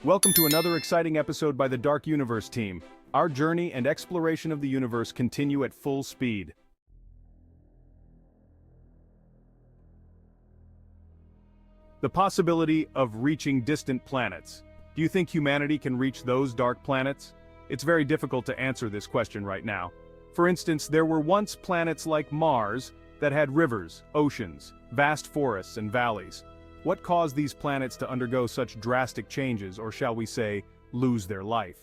Welcome to another exciting episode by the Dark Universe team. Our journey and exploration of the universe continue at full speed. The possibility of reaching distant planets. Do you think humanity can reach those dark planets? It's very difficult to answer this question right now. For instance, there were once planets like Mars that had rivers, oceans, vast forests and valleys. What caused these planets to undergo such drastic changes, or shall we say, lose their life?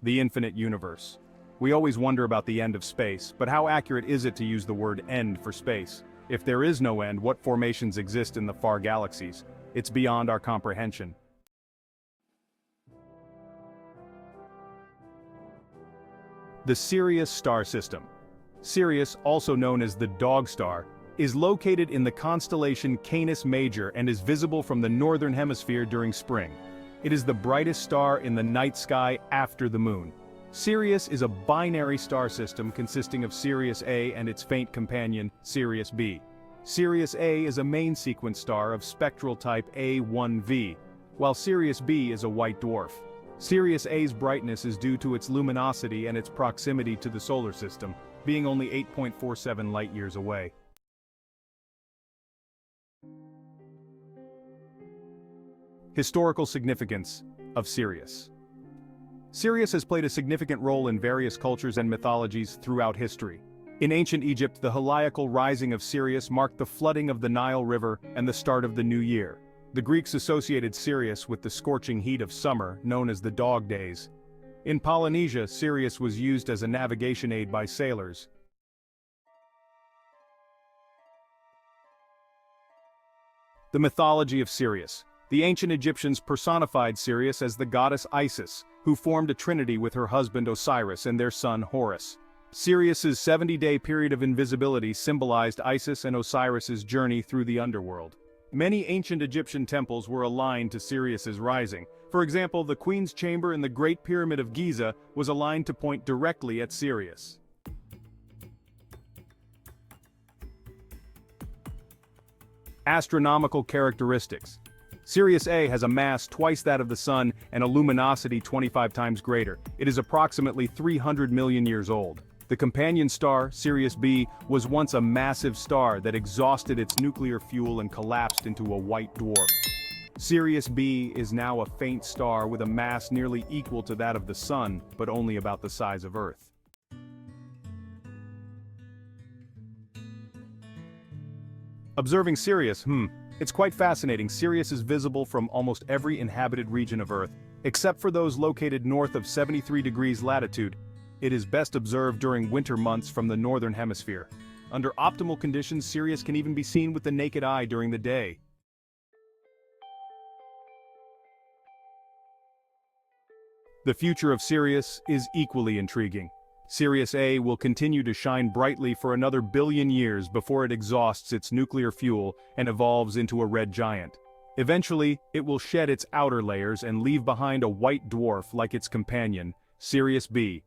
The infinite universe. We always wonder about the end of space, but how accurate is it to use the word end for space? If there is no end, what formations exist in the far galaxies? It's beyond our comprehension. The Sirius star system. Sirius, also known as the Dog Star, is located in the constellation Canis Major and is visible from the northern hemisphere during spring. It is the brightest star in the night sky after the moon. Sirius is a binary star system consisting of Sirius A and its faint companion, Sirius B. Sirius A is a main sequence star of spectral type A1V, while Sirius B is a white dwarf. Sirius A's brightness is due to its luminosity and its proximity to the solar system, being only 8.47 light-years away. Historical significance of Sirius. Sirius has played a significant role in various cultures and mythologies throughout history. In ancient Egypt, the heliacal rising of Sirius marked the flooding of the Nile River and the start of the new year. The Greeks associated Sirius with the scorching heat of summer, known as the dog days. In Polynesia, Sirius was used as a navigation aid by sailors. The mythology of Sirius. The ancient Egyptians personified Sirius as the goddess Isis, who formed a trinity with her husband Osiris and their son Horus. Sirius's 70-day period of invisibility symbolized Isis and Osiris's journey through the underworld. Many ancient Egyptian temples were aligned to Sirius's rising. For example, the Queen's Chamber in the Great Pyramid of Giza was aligned to point directly at Sirius. Astronomical characteristics. Sirius A has a mass twice that of the Sun and a luminosity 25 times greater. It is approximately 300 million years old. The companion star, Sirius B, was once a massive star that exhausted its nuclear fuel and collapsed into a white dwarf. Sirius B is now a faint star with a mass nearly equal to that of the Sun, but only about the size of Earth. Observing Sirius, it's quite fascinating. Sirius is visible from almost every inhabited region of Earth, except for those located north of 73 degrees latitude. It is best observed during winter months from the northern hemisphere. Under optimal conditions, Sirius can even be seen with the naked eye during the day. The future of Sirius is equally intriguing. Sirius A will continue to shine brightly for another billion years before it exhausts its nuclear fuel and evolves into a red giant. Eventually, it will shed its outer layers and leave behind a white dwarf like its companion, Sirius B.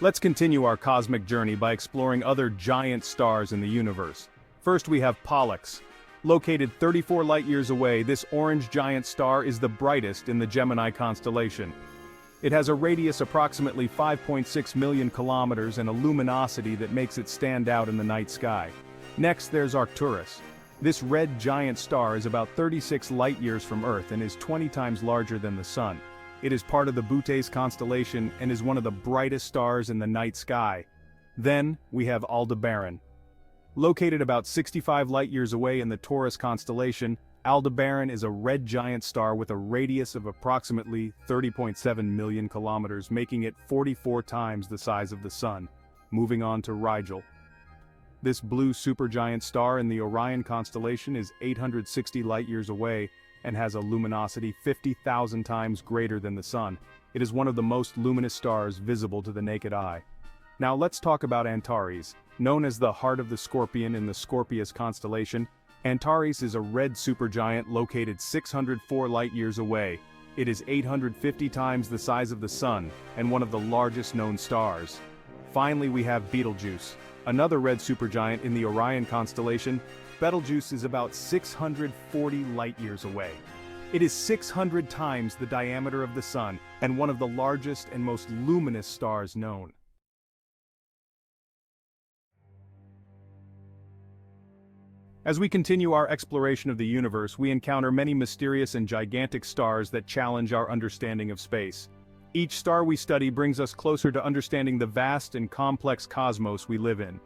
Let's continue our cosmic journey by exploring other giant stars in the universe. First we have Pollux. Located 34 light-years away, this orange giant star is the brightest in the Gemini constellation. It has a radius approximately 5.6 million kilometers and a luminosity that makes it stand out in the night sky. Next there's Arcturus. This red giant star is about 36 light-years from Earth and is 20 times larger than the Sun. It is part of the Bootes constellation and is one of the brightest stars in the night sky. Then, we have Aldebaran. Located about 65 light-years away in the Taurus constellation, Aldebaran is a red giant star with a radius of approximately 30.7 million kilometers, making it 44 times the size of the Sun. Moving on to Rigel. This blue supergiant star in the Orion constellation is 860 light-years away and has a luminosity 50,000 times greater than the Sun. It is one of the most luminous stars visible to the naked eye. Now let's talk about Antares. Known as the Heart of the Scorpion in the Scorpius constellation, Antares is a red supergiant located 604 light-years away. It is 850 times the size of the Sun and one of the largest known stars. Finally, we have Betelgeuse, another red supergiant in the Orion constellation. Betelgeuse is about 640 light-years away. It is 600 times the diameter of the Sun and one of the largest and most luminous stars known. As we continue our exploration of the universe, we encounter many mysterious and gigantic stars that challenge our understanding of space. Each star we study brings us closer to understanding the vast and complex cosmos we live in.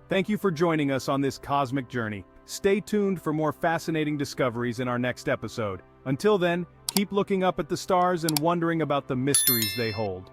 Thank you for joining us on this cosmic journey. Stay tuned for more fascinating discoveries in our next episode. Until then, keep looking up at the stars and wondering about the mysteries they hold.